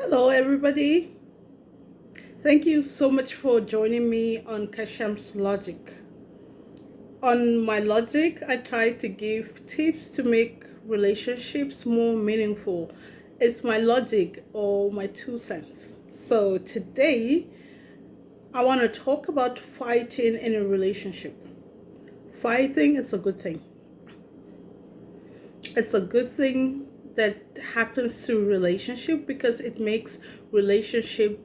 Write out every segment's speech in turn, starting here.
Hello, everybody. Thank you so much for joining me on Kasham's Logic. On my logic, I try to give tips to make relationships more meaningful. It's my logic or my 2 cents. So today, I want to talk about fighting in a relationship. Fighting is a good thing. It's a good thing that happens to relationship because it makes relationship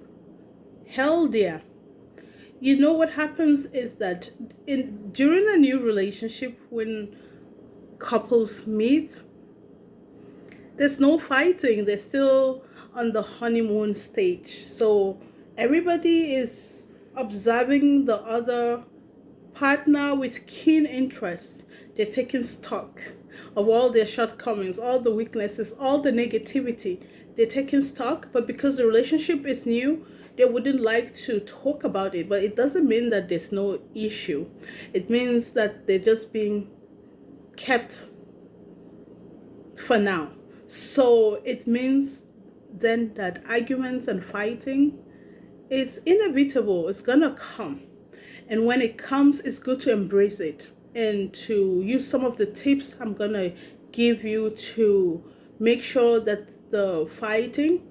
healthier. You know what happens is that in during a new relationship, when couples meet, there's no fighting. They're still on the honeymoon stage, so everybody is observing the other partner with keen interest. They're taking stock of all their shortcomings, all the weaknesses, all the negativity. They're taking stock, but because the relationship is new, they wouldn't like to talk about it. But it doesn't mean that there's no issue. It means that they're just being kept for now. So it means then that arguments and fighting is inevitable. It's gonna come. And when it comes, it's good to embrace it and to use some of the tips I'm gonna give you to make sure that the fighting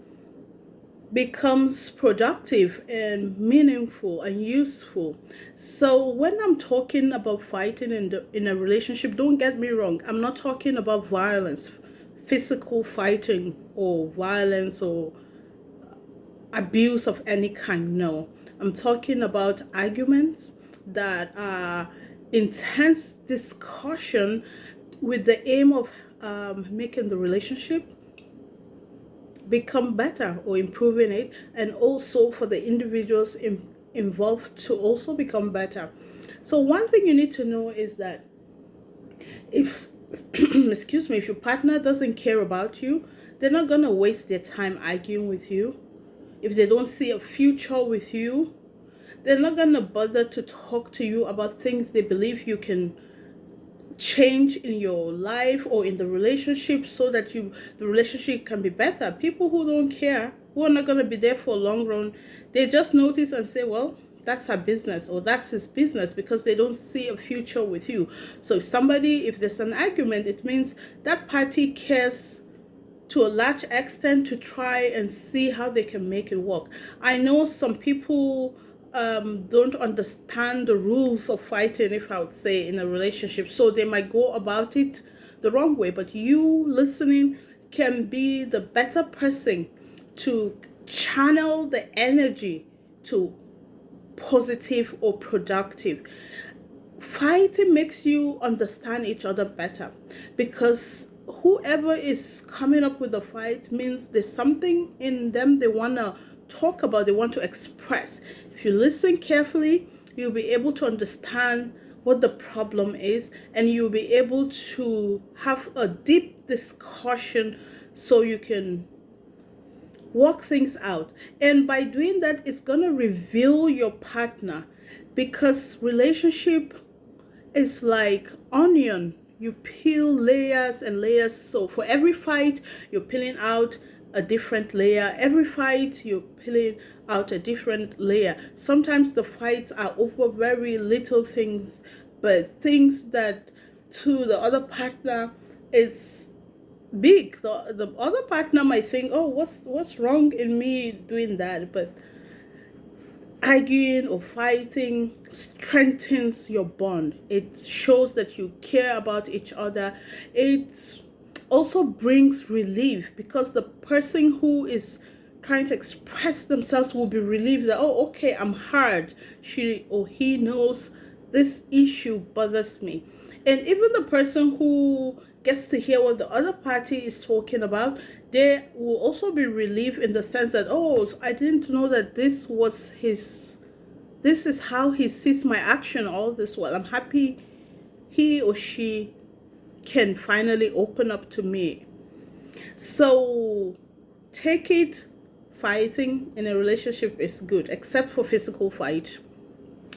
becomes productive and meaningful and useful. So when I'm talking about fighting in a relationship, don't get me wrong. I'm not talking about violence, physical fighting or violence or abuse of any kind. No, I'm talking about arguments that are intense discussion with the aim of making the relationship become better or improving it, and also for the individuals involved to also become better. So one thing you need to know is that if excuse me, if your partner doesn't care about you, they're not going to waste their time arguing with you. If they don't see a future with you, they're not going to bother to talk to you about things they believe you can change in your life or in the relationship so that the relationship can be better. People who don't care, who are not going to be there for a long run, they just notice and say, well, that's her business or that's his business, because they don't see a future with you. So if there's an argument, it means that party cares to a large extent to try and see how they can make it work. I know some people don't understand the rules of fighting, if I would say, in a relationship, so they might go about it the wrong way. But you listening can be the better person to channel the energy to positive or productive. Fighting makes you understand each other better, because whoever is coming up with a fight means there's something in them they want to talk about, they want to express. If you listen carefully, you'll be able to understand what the problem is, and you'll be able to have a deep discussion so you can work things out. And by doing that, it's going to reveal your partner, because relationship is like onion. You peel layers and layers. So for every fight, you're peeling out a different layer. Every fight, you're peeling out a different layer. Sometimes the fights are over very little things, but things that to the other partner, it's big. The other partner might think, oh, what's wrong in me doing that? But arguing or fighting strengthens your bond. It shows that you care about each other. It also brings relief, because the person who is trying to express themselves will be relieved that, oh, okay, I'm heard. She or he knows this issue bothers me. And even the person who gets to hear what the other party is talking about, they will also be relieved in the sense that, oh, I didn't know that this is how he sees my action all this while. I'm happy he or she can finally open up to me. So take it, fighting in a relationship is good, except for physical fight.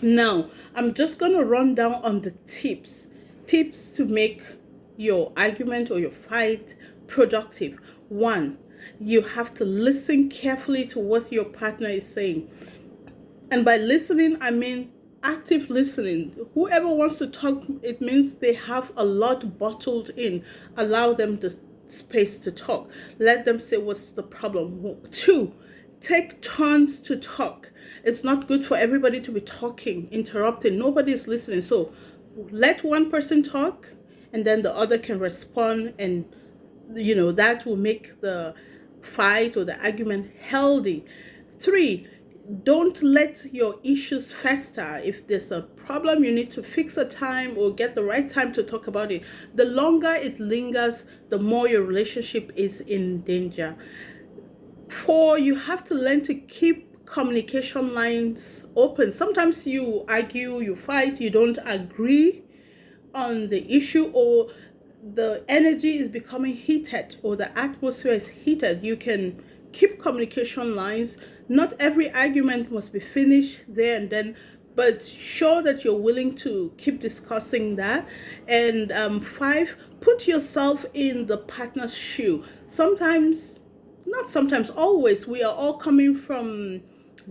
Now, I'm just going to run down on the tips to make your argument or your fight productive. One, You have to listen carefully to what your partner is saying. And by listening, I mean active listening. Whoever wants to talk, it means they have a lot bottled in. Allow them the space to talk. Let them say what's the problem. 2, take turns to talk. It's not good for everybody to be talking, interrupting. Nobody's listening. So let one person talk, and then the other can respond, and that will make the fight or the argument healthy. 3, don't let your issues fester. If there's a problem, you need to fix a time or get the right time to talk about it. The longer it lingers, the more your relationship is in danger. 4, you have to learn to keep communication lines open. Sometimes you argue, you fight, you don't agree on the issue, or the energy is becoming heated, or the atmosphere is heated. You can keep communication lines. Not every argument must be finished there and then, but show that you're willing to keep discussing that. And 5, put yourself in the partner's shoe. Sometimes, not sometimes, always, we are all coming from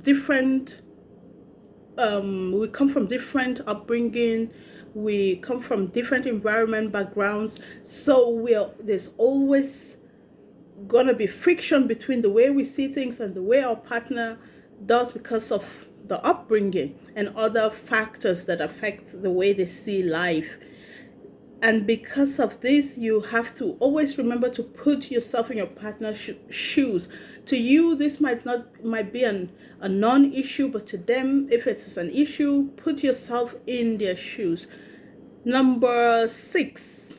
different we come from different upbringing, we come from different environment backgrounds, so there's always gonna be friction between the way we see things and the way our partner does, because of the upbringing and other factors that affect the way they see life. And because of this, you have to always remember to put yourself in your partner's shoes. To you, this might be a non-issue, but to them, if it's an issue, put yourself in their shoes. Number 6,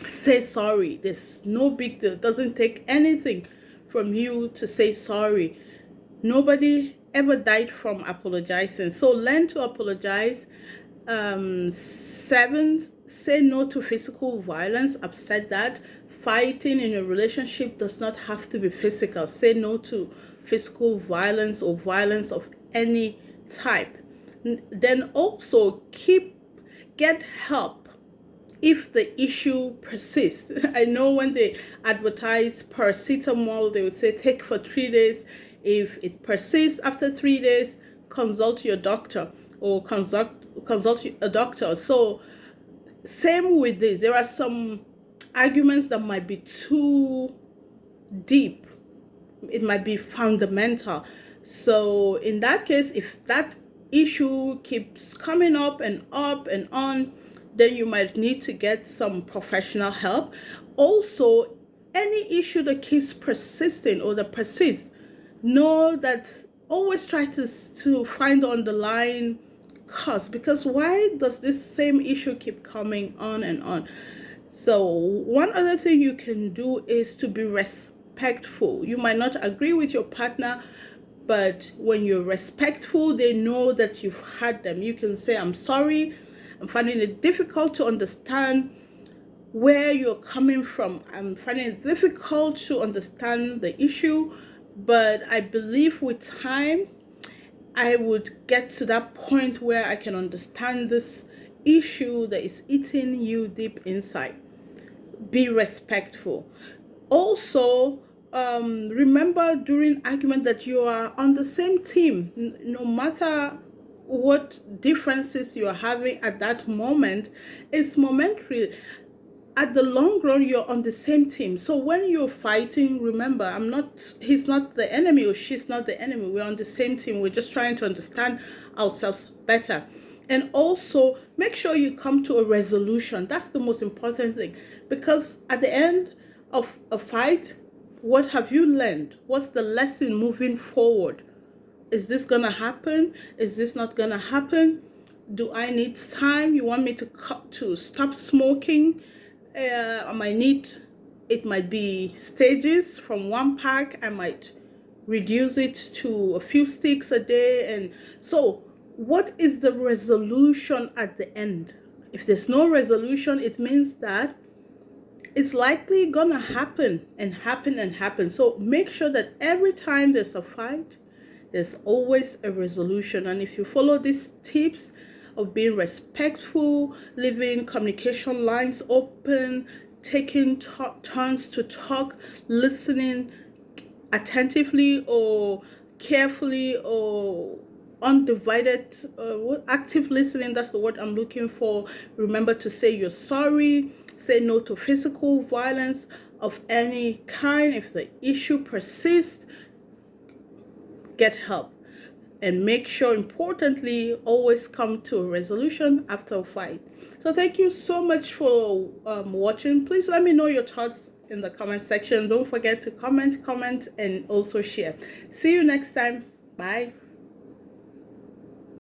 say sorry. There's no big deal. It doesn't take anything from you to say sorry. Nobody ever died from apologizing. So learn to apologize. 7, say no to physical violence. I've said that. Fighting in a relationship does not have to be physical. Say no to physical violence or violence of any type. Then also get help if the issue persists. I know when they advertise paracetamol, they would say take for 3 days. If it persists after 3 days, consult your doctor, or consult a doctor. So same with this. There are some arguments that might be too deep. It might be fundamental. So in that case, if that issue keeps coming up and on, then you might need to get some professional help. Also, any issue that keeps persisting or that persists, know that always try to find the underlying cause, because why does this same issue keep coming on and on? So one other thing you can do is to be respectful. You might not agree with your partner, but when you're respectful, they know that you've heard them. You can say, I'm sorry, I'm finding it difficult to understand where you're coming from. I'm finding it difficult to understand the issue, but I believe with time, I would get to that point where I can understand this issue that is eating you deep inside. Be respectful. Also, remember during argument that you are on the same team. No matter what differences you are having at that moment, it's momentary. At the long run, you're on the same team. So when you're fighting, remember, he's not the enemy, or she's not the enemy. We're on the same team. We're just trying to understand ourselves better. And also make sure you come to a resolution. That's the most important thing, because at the end of a fight, what have you learned? What's the lesson moving forward? Is this gonna happen? Is this not gonna happen? Do I need time? You want me to stop smoking? It might be stages. From one pack, I might reduce it to a few sticks a day. And so what is the resolution at the end? If there's no resolution, it means that it's likely gonna happen and happen and happen. So make sure that every time there's a fight, there's always a resolution. And if you follow these tips of being respectful, leaving communication lines open, taking turns to talk, listening attentively or carefully or undivided, active listening, that's the word I'm looking for. Remember to say you're sorry, say no to physical violence of any kind. If the issue persists, get help. And make sure, importantly, always come to a resolution after a fight. So thank you so much for watching. Please let me know your thoughts in the comment section. Don't forget to comment, and also share. See you next time. Bye.